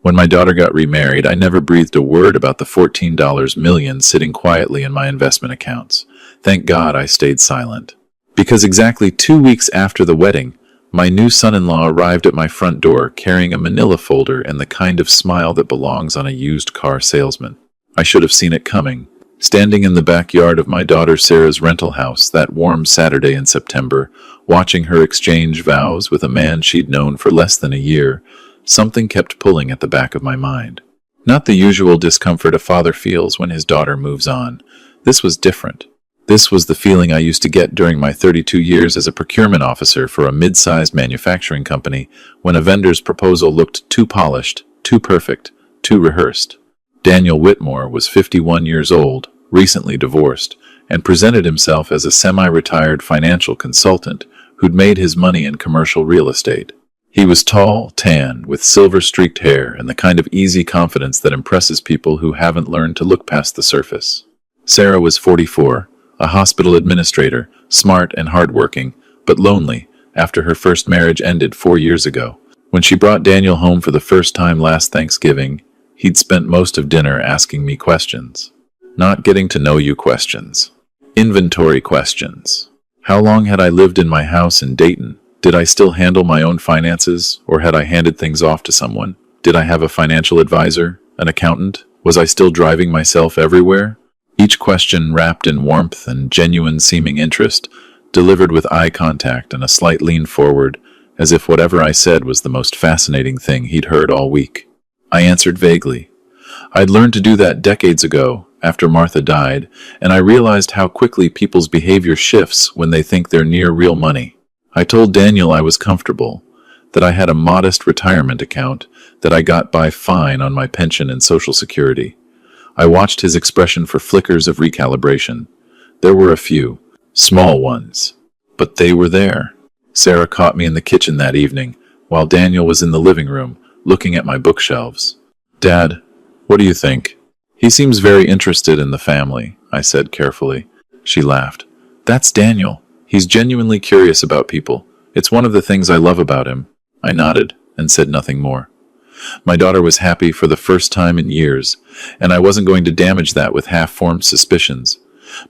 When my daughter got remarried, I never breathed a word about the $14 million sitting quietly in my investment accounts. Thank God I stayed silent. Because exactly 2 weeks after the wedding, my new son-in-law arrived at my front door carrying a manila folder and the kind of smile that belongs on a used car salesman. I should have seen it coming. Standing in the backyard of my daughter Sarah's rental house that warm Saturday in September, watching her exchange vows with a man she'd known for less than a year, something kept pulling at the back of my mind. Not the usual discomfort a father feels when his daughter moves on. This was different. This was the feeling I used to get during my 32 years as a procurement officer for a mid-sized manufacturing company when a vendor's proposal looked too polished, too perfect, too rehearsed. Daniel Whitmore was 51 years old, recently divorced, and presented himself as a semi-retired financial consultant who'd made his money in commercial real estate. He was tall, tan, with silver-streaked hair and the kind of easy confidence that impresses people who haven't learned to look past the surface. Sarah was 44, a hospital administrator, smart and hardworking, but lonely after her first marriage ended 4 years ago. When she brought Daniel home for the first time last Thanksgiving, he'd spent most of dinner asking me questions. Not getting to know you questions. Inventory questions. How long had I lived in my house in Dayton? Did I still handle my own finances, or had I handed things off to someone? Did I have a financial advisor, an accountant? Was I still driving myself everywhere? Each question wrapped in warmth and genuine seeming interest, delivered with eye contact and a slight lean forward, as if whatever I said was the most fascinating thing he'd heard all week. I answered vaguely. I'd learned to do that decades ago, after Martha died, and I realized how quickly people's behavior shifts when they think they're near real money. I told Daniel I was comfortable, that I had a modest retirement account, that I got by fine on my pension and Social Security. I watched his expression for flickers of recalibration. There were a few, small ones, but they were there. Sarah caught me in the kitchen that evening, while Daniel was in the living room, looking at my bookshelves. "Dad, what do you think?" "He seems very interested in the family," I said carefully. She laughed. "That's Daniel. He's genuinely curious about people. It's one of the things I love about him." I nodded and said nothing more. My daughter was happy for the first time in years, and I wasn't going to damage that with half-formed suspicions.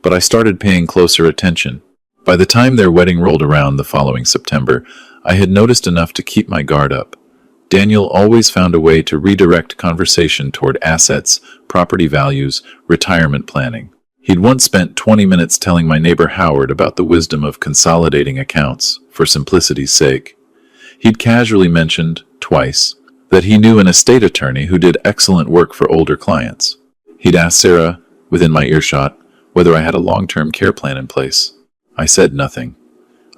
But I started paying closer attention. By the time their wedding rolled around the following September, I had noticed enough to keep my guard up. Daniel always found a way to redirect conversation toward assets, property values, retirement planning. He'd once spent 20 minutes telling my neighbor Howard about the wisdom of consolidating accounts, for simplicity's sake. He'd casually mentioned, twice, that he knew an estate attorney who did excellent work for older clients. He'd asked Sarah, within my earshot, whether I had a long-term care plan in place. I said nothing.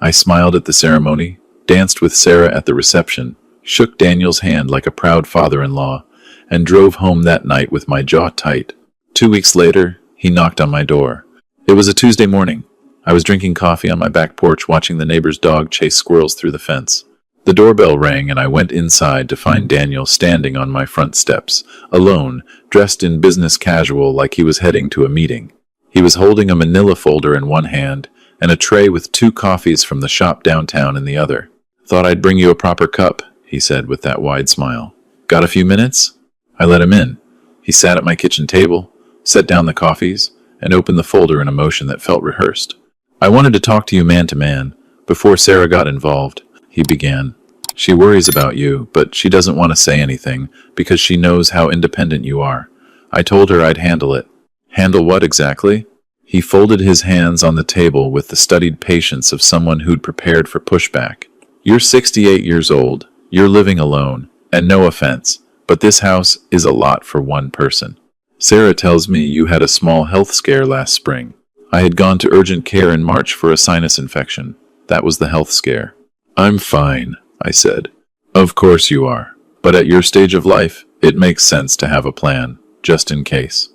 I smiled at the ceremony, danced with Sarah at the reception, shook Daniel's hand like a proud father-in-law, and drove home that night with my jaw tight. 2 weeks later, he knocked on my door. It was a Tuesday morning. I was drinking coffee on my back porch watching the neighbor's dog chase squirrels through the fence. The doorbell rang and I went inside to find Daniel standing on my front steps, alone, dressed in business casual like he was heading to a meeting. He was holding a manila folder in one hand and a tray with 2 coffees from the shop downtown in the other. "Thought I'd bring you a proper cup," he said with that wide smile. "Got a few minutes?" I let him in. He sat at my kitchen table, set down the coffees, and opened the folder in a motion that felt rehearsed. "I wanted to talk to you man to man, before Sarah got involved," he began. "She worries about you, but she doesn't want to say anything, because she knows how independent you are. I told her I'd handle it." "Handle what exactly?" He folded his hands on the table with the studied patience of someone who'd prepared for pushback. "You're 68 years old, you're living alone, and no offense, but this house is a lot for one person. Sarah tells me you had a small health scare last spring. I had gone to urgent care in March for a sinus infection. That was the health scare." "I'm fine," I said. "Of course you are. But at your stage of life, it makes sense to have a plan, just in case."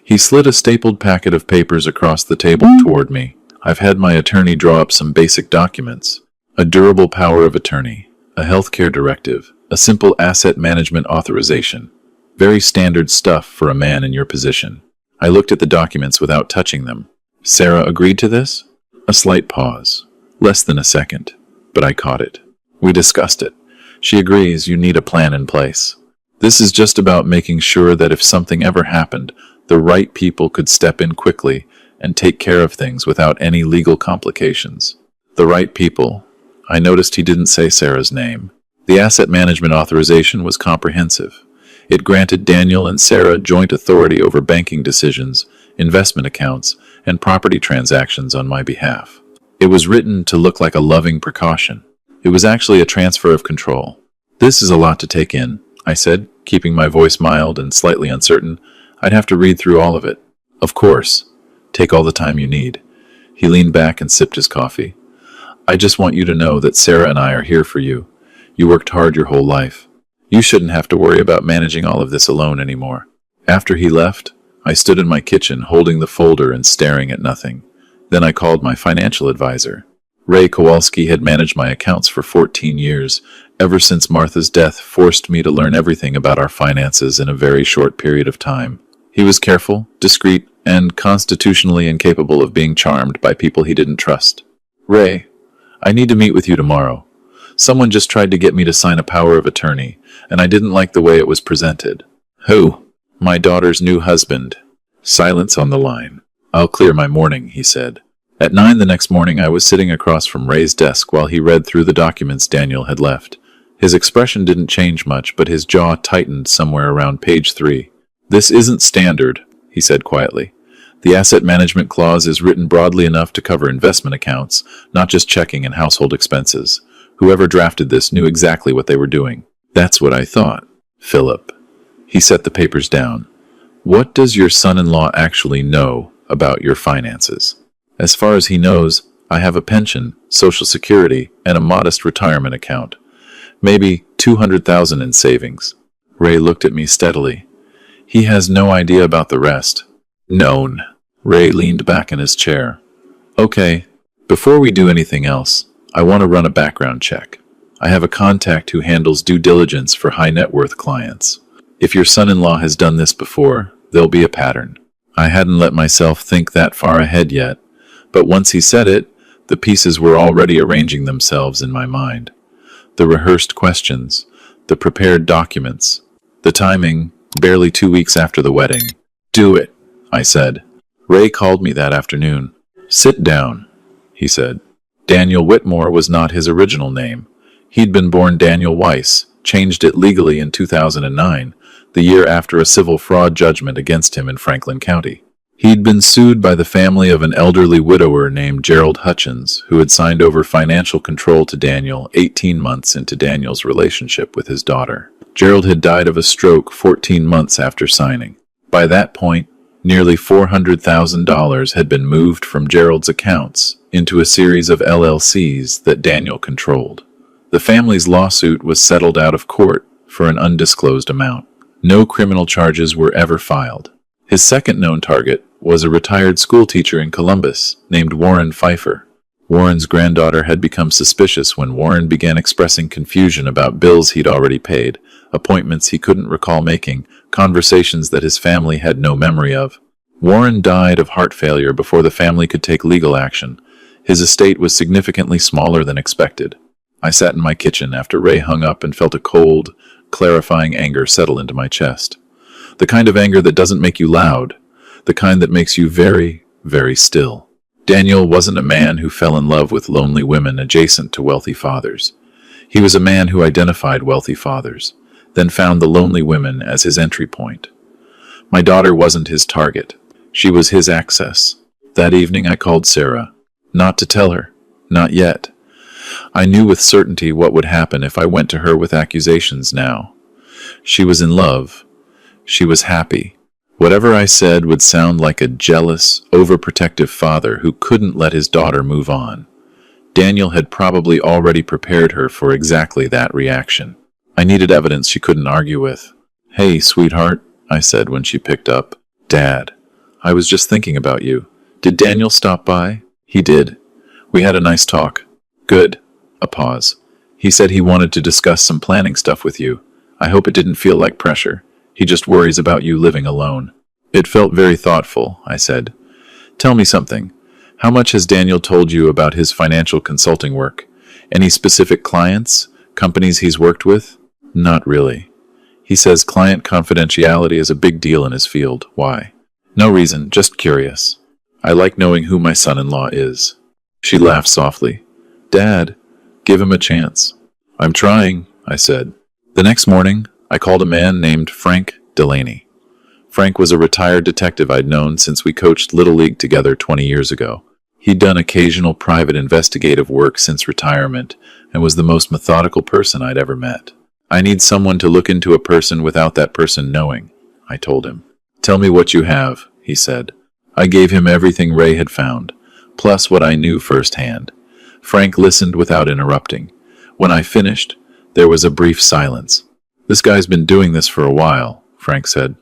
He slid a stapled packet of papers across the table toward me. "I've had my attorney draw up some basic documents. A durable power of attorney, a healthcare directive, a simple asset management authorization. Very standard stuff for a man in your position." I looked at the documents without touching them. "Sarah agreed to this?" A slight pause. Less than a second. But I caught it. "We discussed it. She agrees you need a plan in place." This is just about making sure that if something ever happened, the right people could step in quickly and take care of things without any legal complications. The right people. I noticed he didn't say Sarah's name. The asset management authorization was comprehensive. It granted Daniel and Sarah joint authority over banking decisions, investment accounts, and property transactions on my behalf. It was written to look like a loving precaution. It was actually a transfer of control. This is a lot to take in, I said, keeping my voice mild and slightly uncertain. I'd have to read through all of it. Of course. Take all the time you need. He leaned back and sipped his coffee. I just want you to know that Sarah and I are here for you. You worked hard your whole life. You shouldn't have to worry about managing all of this alone anymore. After he left, I stood in my kitchen holding the folder and staring at nothing. Then I called my financial advisor. Ray Kowalski had managed my accounts for 14 years, ever since Martha's death forced me to learn everything about our finances in a very short period of time. He was careful, discreet, and constitutionally incapable of being charmed by people he didn't trust. Ray, I need to meet with you tomorrow. Someone just tried to get me to sign a power of attorney, and I didn't like the way it was presented. Who? My daughter's new husband. Silence on the line. I'll clear my morning, he said. At 9 the next morning, I was sitting across from Ray's desk while he read through the documents Daniel had left. His expression didn't change much, but his jaw tightened somewhere around page 3. This isn't standard, he said quietly. The asset management clause is written broadly enough to cover investment accounts, not just checking and household expenses. Whoever drafted this knew exactly what they were doing. That's what I thought. Philip. He set the papers down. What does your son-in-law actually know about your finances? As far as he knows, I have a pension, Social Security, and a modest retirement account. Maybe $200,000 in savings. Ray looked at me steadily. He has no idea about the rest. Known. Ray leaned back in his chair. Okay, before we do anything else, I want to run a background check. I have a contact who handles due diligence for high net worth clients. If your son-in-law has done this before, there'll be a pattern. I hadn't let myself think that far ahead yet, but once he said it, the pieces were already arranging themselves in my mind. The rehearsed questions, the prepared documents, the timing, barely 2 weeks after the wedding. Do it, I said. Ray called me that afternoon. Sit down, he said. Daniel Whitmore was not his original name. He'd been born Daniel Weiss, changed it legally in 2009, the year after a civil fraud judgment against him in Franklin County. He'd been sued by the family of an elderly widower named Gerald Hutchins, who had signed over financial control to Daniel 18 months into Daniel's relationship with his daughter. Gerald had died of a stroke 14 months after signing. By that point, nearly $400,000 had been moved from Gerald's accounts into a series of LLCs that Daniel controlled. The family's lawsuit was settled out of court for an undisclosed amount. No criminal charges were ever filed. His second known target was a retired schoolteacher in Columbus named Warren Pfeiffer. Warren's granddaughter had become suspicious when Warren began expressing confusion about bills he'd already paid, appointments he couldn't recall making, conversations that his family had no memory of. Warren died of heart failure before the family could take legal action. His estate was significantly smaller than expected. I sat in my kitchen after Ray hung up and felt a cold, clarifying anger settle into my chest. The kind of anger that doesn't make you loud, the kind that makes you very, very still. Daniel wasn't a man who fell in love with lonely women adjacent to wealthy fathers. He was a man who identified wealthy fathers, then found the lonely women as his entry point. My daughter wasn't his target. She was his access. That evening I called Sarah. Not to tell her. Not yet. I knew with certainty what would happen if I went to her with accusations now. She was in love. She was happy. Whatever I said would sound like a jealous, overprotective father who couldn't let his daughter move on. Daniel had probably already prepared her for exactly that reaction. I needed evidence she couldn't argue with. Hey, sweetheart, I said when she picked up. Dad, I was just thinking about you. Did Daniel stop by? He did. We had a nice talk. Good. A pause. He said he wanted to discuss some planning stuff with you. I hope it didn't feel like pressure. He just worries about you living alone. It felt very thoughtful, I said. Tell me something. How much has Daniel told you about his financial consulting work? Any specific clients? Companies he's worked with? Not really. He says client confidentiality is a big deal in his field. Why? No reason, just curious. I like knowing who my son-in-law is. She laughed softly. Dad, give him a chance. I'm trying, I said. The next morning, I called a man named Frank Delaney. Frank was a retired detective I'd known since we coached Little League together 20 years ago. He'd done occasional private investigative work since retirement and was the most methodical person I'd ever met. I need someone to look into a person without that person knowing, I told him. Tell me what you have, he said. I gave him everything Ray had found, plus what I knew firsthand. Frank listened without interrupting. When I finished, there was a brief silence. This guy's been doing this for a while, Frank said.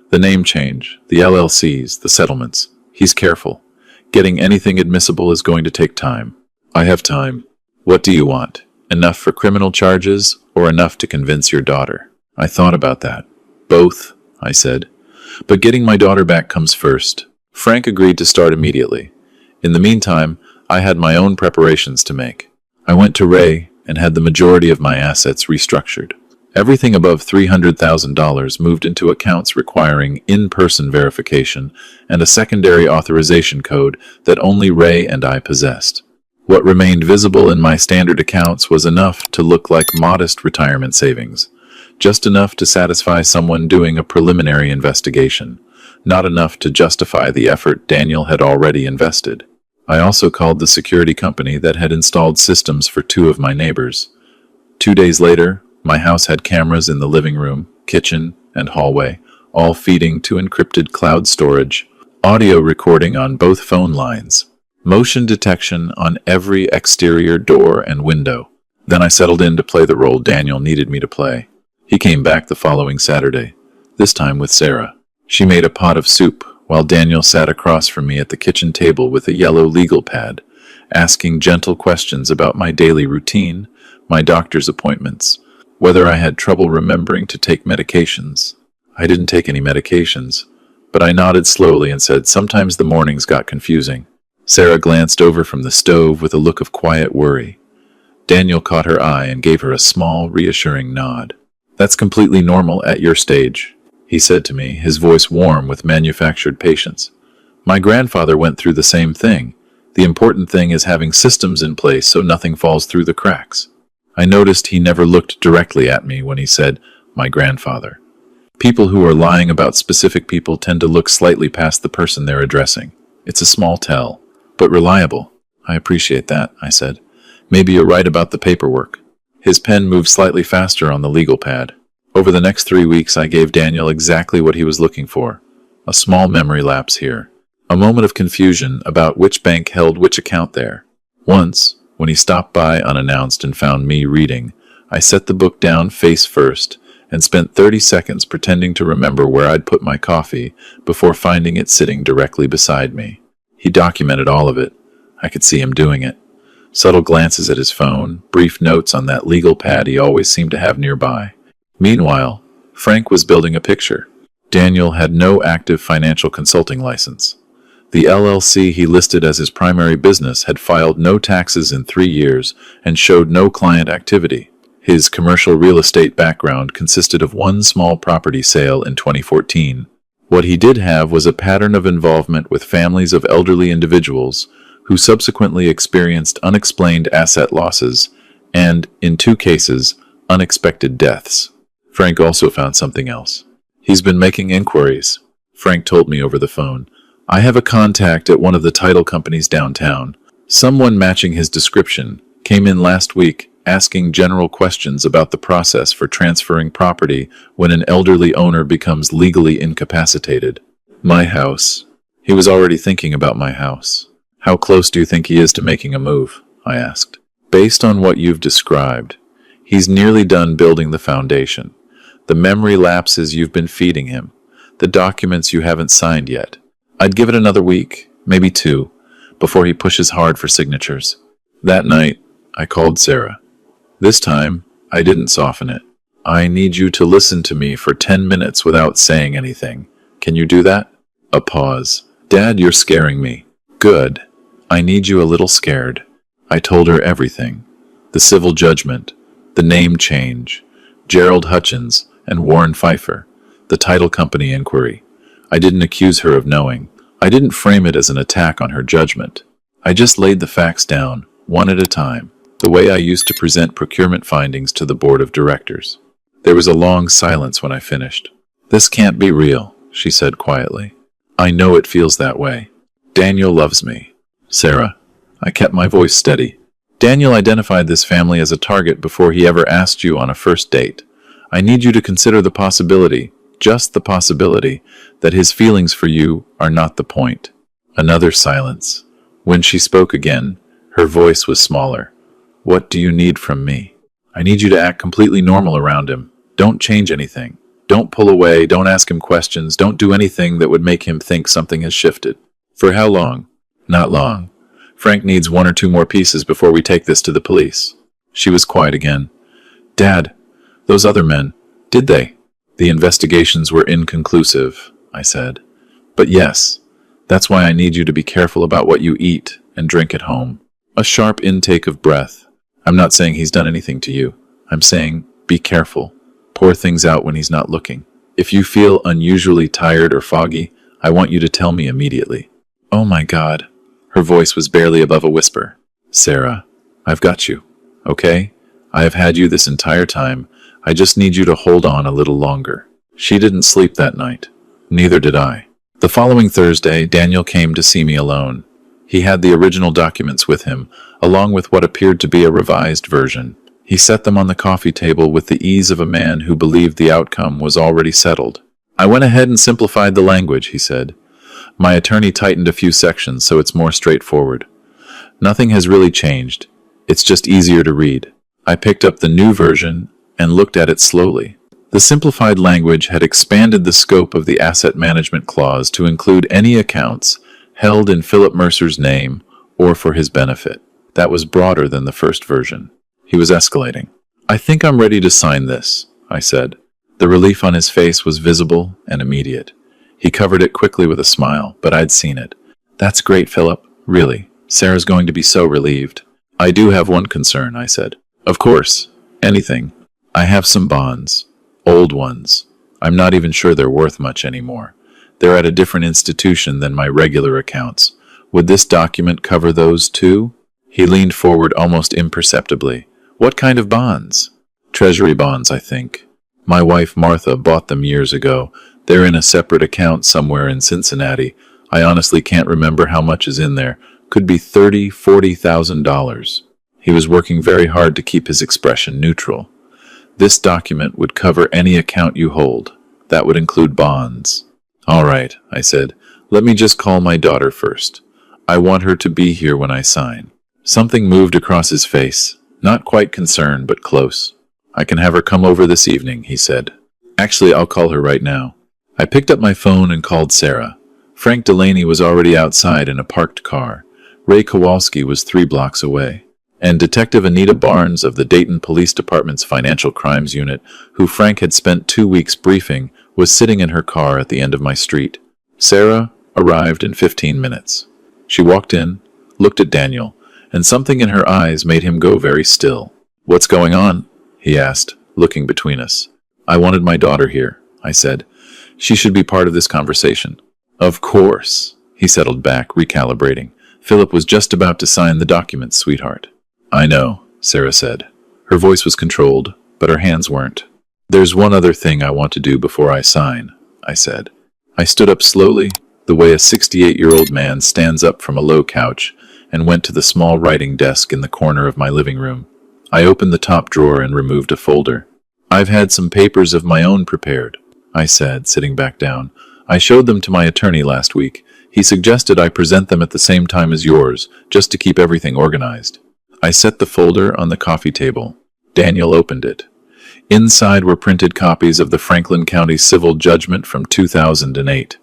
The name change, the LLCs, the settlements. He's careful. Getting anything admissible is going to take time. I have time. What do you want? Enough for criminal charges or enough to convince your daughter? I thought about that. Both, I said. But getting my daughter back comes first. Frank agreed to start immediately. In the meantime, I had my own preparations to make. I went to Ray and had the majority of my assets restructured. Everything above $300,000 moved into accounts requiring in-person verification and a secondary authorization code that only Ray and I possessed. What remained visible in my standard accounts was enough to look like modest retirement savings, just enough to satisfy someone doing a preliminary investigation, not enough to justify the effort Daniel had already invested. I also called the security company that had installed systems for 2 of my neighbors. 2 days later, my house had cameras in the living room, kitchen, and hallway, all feeding to encrypted cloud storage, audio recording on both phone lines, motion detection on every exterior door and window. Then I settled in to play the role Daniel needed me to play. He came back the following Saturday, this time with Sarah. She made a pot of soup while Daniel sat across from me at the kitchen table with a yellow legal pad, asking gentle questions about my daily routine, my doctor's appointments, whether I had trouble remembering to take medications. I didn't take any medications, but I nodded slowly and said sometimes the mornings got confusing. Sarah glanced over from the stove with a look of quiet worry. Daniel caught her eye and gave her a small, reassuring nod. That's completely normal at your stage, he said to me, his voice warm with manufactured patience. My grandfather went through the same thing. The important thing is having systems in place so nothing falls through the cracks. I noticed he never looked directly at me when he said, my grandfather. People who are lying about specific people tend to look slightly past the person they're addressing. It's a small tell, but reliable. I appreciate that, I said. Maybe you're right about the paperwork. His pen moved slightly faster on the legal pad. Over the next 3 weeks, I gave Daniel exactly what he was looking for. A small memory lapse here. A moment of confusion about which bank held which account there. Once, when he stopped by unannounced and found me reading, I set the book down face first and spent 30 seconds pretending to remember where I'd put my coffee before finding it sitting directly beside me. He documented all of it. I could see him doing it. Subtle glances at his phone, brief notes on that legal pad he always seemed to have nearby. Meanwhile, Frank was building a picture. Daniel had no active financial consulting license. The LLC he listed as his primary business had filed no taxes in 3 years and showed no client activity. His commercial real estate background consisted of 1 small property sale in 2014. What he did have was a pattern of involvement with families of elderly individuals who subsequently experienced unexplained asset losses and, in 2 cases, unexpected deaths. Frank also found something else. He's been making inquiries, Frank told me over the phone. I have a contact at one of the title companies downtown. Someone matching his description came in last week asking general questions about the process for transferring property when an elderly owner becomes legally incapacitated. My house. He was already thinking about my house. How close do you think he is to making a move? I asked. Based on what you've described, he's nearly done building the foundation. The memory lapses you've been feeding him. The documents you haven't signed yet. I'd give it another week, maybe 2, before he pushes hard for signatures. That night, I called Sarah. This time, I didn't soften it. I need you to listen to me for 10 minutes without saying anything. Can you do that? A pause. Dad, you're scaring me. Good. I need you a little scared. I told her everything. The civil judgment, the name change, Gerald Hutchins, And Warren Pfeiffer, the title company inquiry. I didn't accuse her of knowing. I didn't frame it as an attack on her judgment. I just laid the facts down, one at a time, the way I used to present procurement findings to the board of directors. There was a long silence when I finished. "This can't be real," she said quietly. "I know it feels that way. Daniel loves me." "Sarah." I kept my voice steady. "Daniel identified this family as a target before he ever asked you on a first date. I need you to consider the possibility, just the possibility, that his feelings for you are not the point." Another silence. When she spoke again, her voice was smaller. "What do you need from me?" "I need you to act completely normal around him. Don't change anything. Don't pull away, don't ask him questions, don't do anything that would make him think something has shifted." "For how long?" "Not long. Frank needs 1 or 2 more pieces before we take this to the police." She was quiet again. "Dad, those other men, did they?" "The investigations were inconclusive," I said. "But yes, that's why I need you to be careful about what you eat and drink at home." A sharp intake of breath. "I'm not saying he's done anything to you. I'm saying, be careful. Pour things out when he's not looking. If you feel unusually tired or foggy, I want you to tell me immediately." "Oh my God." Her voice was barely above a whisper. "Sarah, I've got you, okay? I have had you this entire time. I just need you to hold on a little longer." She didn't sleep that night. Neither did I. The following Thursday, Daniel came to see me alone. He had the original documents with him, along with what appeared to be a revised version. He set them on the coffee table with the ease of a man who believed the outcome was already settled. "I went ahead and simplified the language," he said. "My attorney tightened a few sections so it's more straightforward. Nothing has really changed. It's just easier to read." I picked up the new version and looked at it slowly. The simplified language had expanded the scope of the asset management clause to include any accounts held in Philip Mercer's name or for his benefit. That was broader than the first version. He was escalating. "I think I'm ready to sign this," I said. The relief on his face was visible and immediate. He covered it quickly with a smile, but I'd seen it. "That's great, Philip. Really. Sarah's going to be so relieved." "I do have one concern," I said. "Of course. Anything. I have some bonds. Old ones. I'm not even sure they're worth much anymore. They're at a different institution than my regular accounts. Would this document cover those too?" He leaned forward almost imperceptibly. "What kind of bonds?" "Treasury bonds, I think. My wife Martha bought them years ago. They're in a separate account somewhere in Cincinnati. I honestly can't remember how much is in there. Could be $30,000, $40,000. He was working very hard to keep his expression neutral. "This document would cover any account you hold. That would include bonds." "All right," I said. "Let me just call my daughter first. I want her to be here when I sign." Something moved across his face. Not quite concern, but close. "I can have her come over this evening," he said. "Actually, I'll call her right now." I picked up my phone and called Sarah. Frank Delaney was already outside in a parked car. Ray Kowalski was 3 blocks away. And Detective Anita Barnes of the Dayton Police Department's Financial Crimes Unit, who Frank had spent 2 weeks briefing, was sitting in her car at the end of my street. Sarah arrived in 15 minutes. She walked in, looked at Daniel, and something in her eyes made him go very still. "What's going on?" he asked, looking between us. "I wanted my daughter here," I said. "She should be part of this conversation." "Of course," he settled back, recalibrating. "Philip was just about to sign the documents, sweetheart." "I know," Sarah said. Her voice was controlled, but her hands weren't. "There's one other thing I want to do before I sign," I said. I stood up slowly, the way a 68-year-old man stands up from a low couch, and went to the small writing desk in the corner of my living room. I opened the top drawer and removed a folder. "I've had some papers of my own prepared," I said, sitting back down. "I showed them to my attorney last week. He suggested I present them at the same time as yours, just to keep everything organized." I set the folder on the coffee table. Daniel opened it. Inside were printed copies of the Franklin County Civil Judgment from 2008,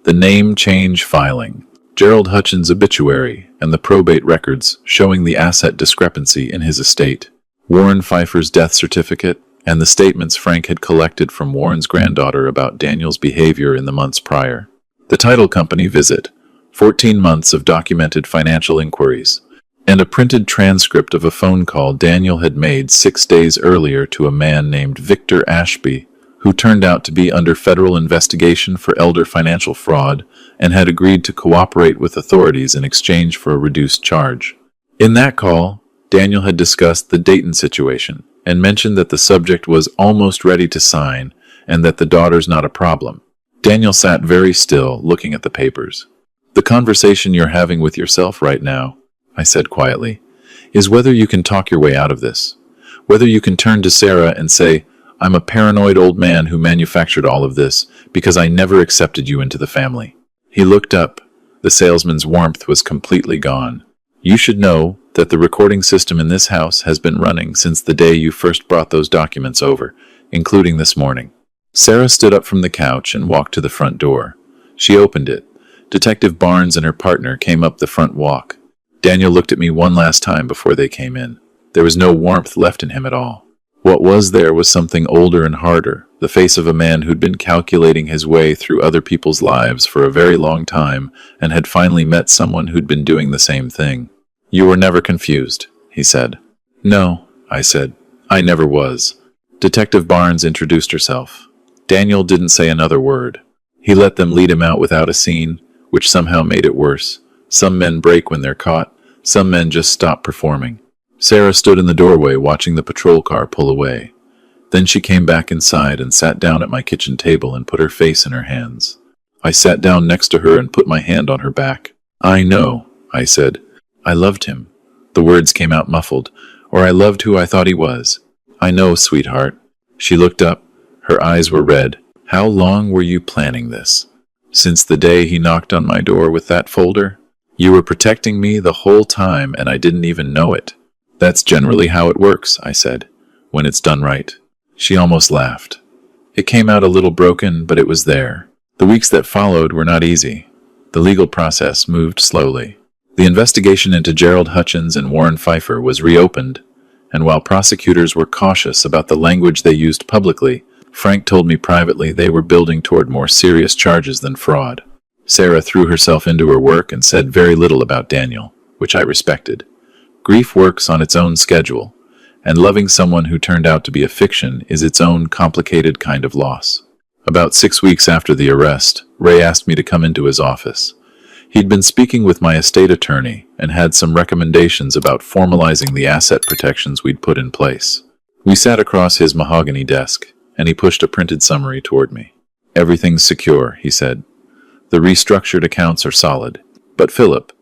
the name change filing, Gerald Hutchins' obituary, and the probate records showing the asset discrepancy in his estate, Warren Pfeiffer's death certificate, and the statements Frank had collected from Warren's granddaughter about Daniel's behavior in the months prior. The title company visit, 14 months of documented financial inquiries, and a printed transcript of a phone call Daniel had made 6 days earlier to a man named Victor Ashby, who turned out to be under federal investigation for elder financial fraud and had agreed to cooperate with authorities in exchange for a reduced charge. In that call, Daniel had discussed the Dayton situation and mentioned that the subject was almost ready to sign and that the daughter's not a problem. Daniel sat very still, looking at the papers. "The conversation you're having with yourself right now," I said quietly, "is whether you can talk your way out of this. Whether you can turn to Sarah and say, 'I'm a paranoid old man who manufactured all of this because I never accepted you into the family.'" He looked up. The salesman's warmth was completely gone. "You should know that the recording system in this house has been running since the day you first brought those documents over, including this morning." Sarah stood up from the couch and walked to the front door. She opened it. Detective Barnes and her partner came up the front walk. Daniel looked at me one last time before they came in. There was no warmth left in him at all. What was there was something older and harder, the face of a man who'd been calculating his way through other people's lives for a very long time and had finally met someone who'd been doing the same thing. "You were never confused," he said. "No," I said. "I never was." Detective Barnes introduced herself. Daniel didn't say another word. He let them lead him out without a scene, which somehow made it worse. Some men break when they're caught. Some men just stop performing. Sarah stood in the doorway watching the patrol car pull away. Then she came back inside and sat down at my kitchen table and put her face in her hands. I sat down next to her and put my hand on her back. "I know," I said. "I loved him." The words came out muffled. "Or I loved who I thought he was." "I know, sweetheart." She looked up. Her eyes were red. "How long were you planning this?" "Since the day he knocked on my door with that folder." "You were protecting me the whole time and I didn't even know it." "That's generally how it works," I said, "when it's done right." She almost laughed. It came out a little broken, but it was there. The weeks that followed were not easy. The legal process moved slowly. The investigation into Gerald Hutchins and Warren Pfeiffer was reopened, and while prosecutors were cautious about the language they used publicly, Frank told me privately they were building toward more serious charges than fraud. Sarah threw herself into her work and said very little about Daniel, which I respected. Grief works on its own schedule, and loving someone who turned out to be a fiction is its own complicated kind of loss. About 6 weeks after the arrest, Ray asked me to come into his office. He'd been speaking with my estate attorney and had some recommendations about formalizing the asset protections we'd put in place. We sat across his mahogany desk, and he pushed a printed summary toward me. "Everything's secure," he said. "The restructured accounts are solid. But Philip,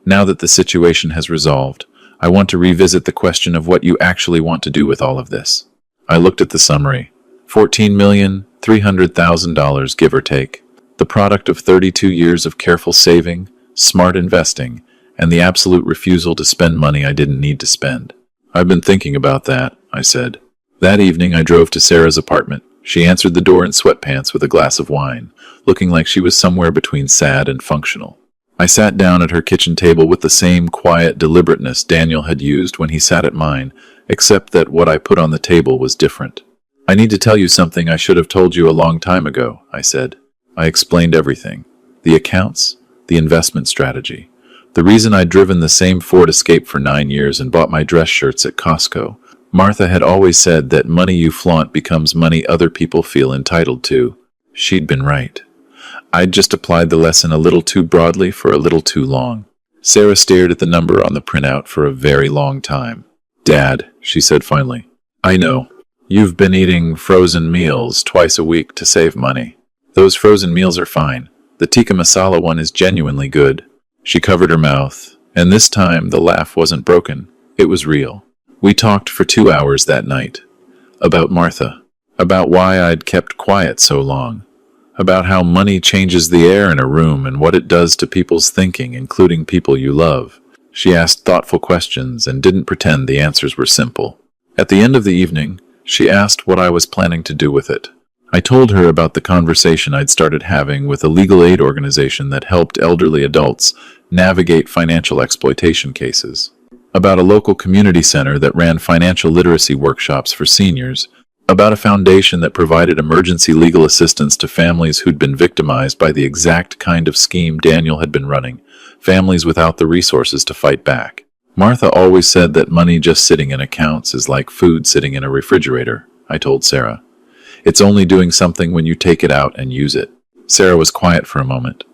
now that the situation has resolved, I want to revisit the question of what you actually want to do with all of this." I looked at the summary. $14,300,000, give or take. The product of 32 years of careful saving, smart investing, and the absolute refusal to spend money I didn't need to spend. "I've been thinking about that," I said. That evening I drove to Sarah's apartment. She answered the door in sweatpants with a glass of wine, looking like she was somewhere between sad and functional. I sat down at her kitchen table with the same quiet deliberateness Daniel had used when he sat at mine, except that what I put on the table was different. "I need to tell you something I should have told you a long time ago," I said. I explained everything. The accounts, the investment strategy, the reason I'd driven the same Ford Escape for 9 years and bought my dress shirts at Costco. Martha had always said that money you flaunt becomes money other people feel entitled to. She'd been right. I'd just applied the lesson a little too broadly for a little too long. Sarah stared at the number on the printout for a very long time. "Dad," she said finally, "I know. You've been eating frozen meals twice a week to save money. Those frozen meals are fine. The tikka masala one is genuinely good." She covered her mouth, and this time the laugh wasn't broken. It was real. We talked for 2 hours that night. About Martha. About why I'd kept quiet so long. About how money changes the air in a room and what it does to people's thinking, including people you love. She asked thoughtful questions and didn't pretend the answers were simple. At the end of the evening, she asked what I was planning to do with it. I told her about the conversation I'd started having with a legal aid organization that helped elderly adults navigate financial exploitation cases. About a local community center that ran financial literacy workshops for seniors. About a foundation that provided emergency legal assistance to families who'd been victimized by the exact kind of scheme Daniel had been running, families without the resources to fight back. Martha always said that money just sitting in accounts is like food sitting in a refrigerator, I told Sarah. It's only doing something when you take it out and use it. Sarah was quiet for a moment.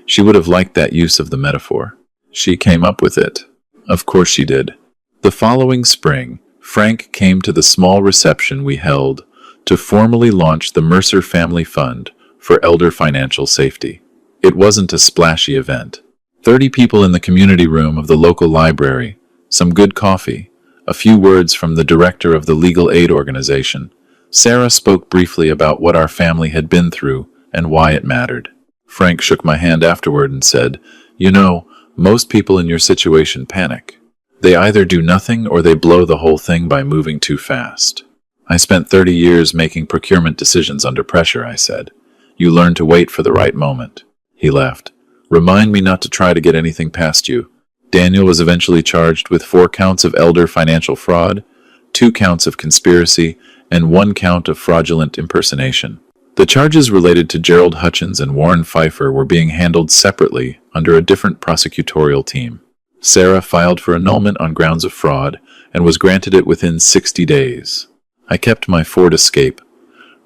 She would have liked that use of the metaphor. She came up with it. Of course she did. The following spring, Frank came to the small reception we held to formally launch the Mercer Family Fund for elder financial safety. It wasn't a splashy event. 30 people in the community room of the local library, some good coffee, a few words from the director of the legal aid organization. Sarah spoke briefly about what our family had been through and why it mattered. Frank shook my hand afterward and said, "You know, most people in your situation panic. They either do nothing or they blow the whole thing by moving too fast." "I spent 30 years making procurement decisions under pressure," I said. "You learn to wait for the right moment." He laughed. "Remind me not to try to get anything past you." Daniel was eventually charged with 4 counts of elder financial fraud, 2 counts of conspiracy, and 1 count of fraudulent impersonation. The charges related to Gerald Hutchins and Warren Pfeiffer were being handled separately under a different prosecutorial team. Sarah filed for annulment on grounds of fraud and was granted it within 60 days. I kept my Ford Escape.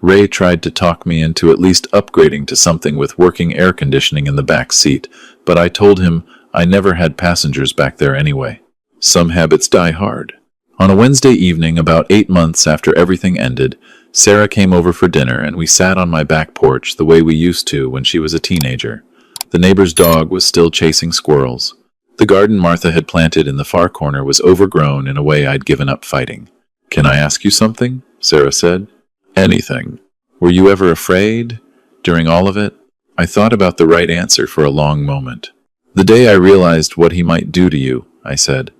Ray tried to talk me into at least upgrading to something with working air conditioning in the back seat, but I told him I never had passengers back there anyway. Some habits die hard. On a Wednesday evening, about 8 months after everything ended, Sarah came over for dinner and we sat on my back porch the way we used to when she was a teenager. The neighbor's dog was still chasing squirrels. The garden Martha had planted in the far corner was overgrown in a way I'd given up fighting. "Can I ask you something?" Sarah said. "Anything." "Were you ever afraid during all of it?" I thought about the right answer for a long moment. "The day I realized what he might do to you," I said.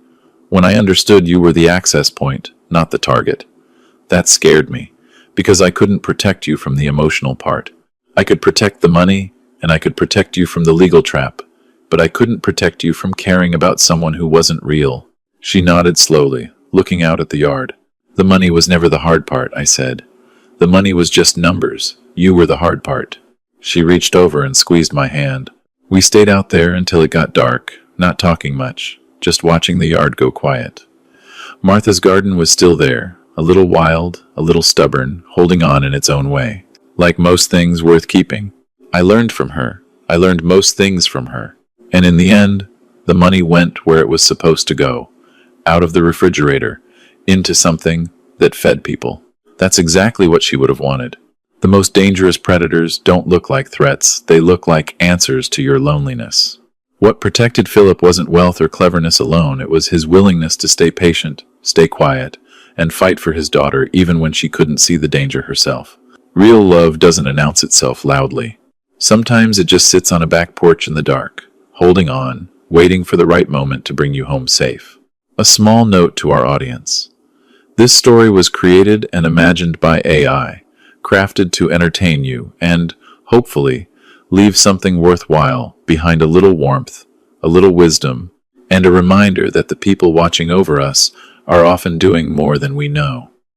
"When I understood you were the access point, not the target. That scared me, because I couldn't protect you from the emotional part. I could protect the money, and I could protect you from the legal trap, but I couldn't protect you from caring about someone who wasn't real." She nodded slowly, looking out at the yard. "The money was never the hard part," I said. "The money was just numbers. You were the hard part." She reached over and squeezed my hand. We stayed out there until it got dark, not talking much, just watching the yard go quiet. Martha's garden was still there, a little wild, a little stubborn, holding on in its own way. Like most things worth keeping. I learned from her. I learned most things from her. And in the end, the money went where it was supposed to go, out of the refrigerator, into something that fed people. That's exactly what she would have wanted. The most dangerous predators don't look like threats, they look like answers to your loneliness. What protected Philip wasn't wealth or cleverness alone, it was his willingness to stay patient, stay quiet, and fight for his daughter even when she couldn't see the danger herself. Real love doesn't announce itself loudly. Sometimes it just sits on a back porch in the dark, holding on, waiting for the right moment to bring you home safe. A small note to our audience. This story was created and imagined by AI, crafted to entertain you and, hopefully, leave something worthwhile behind a little warmth, a little wisdom, and a reminder that the people watching over us are often doing more than we know.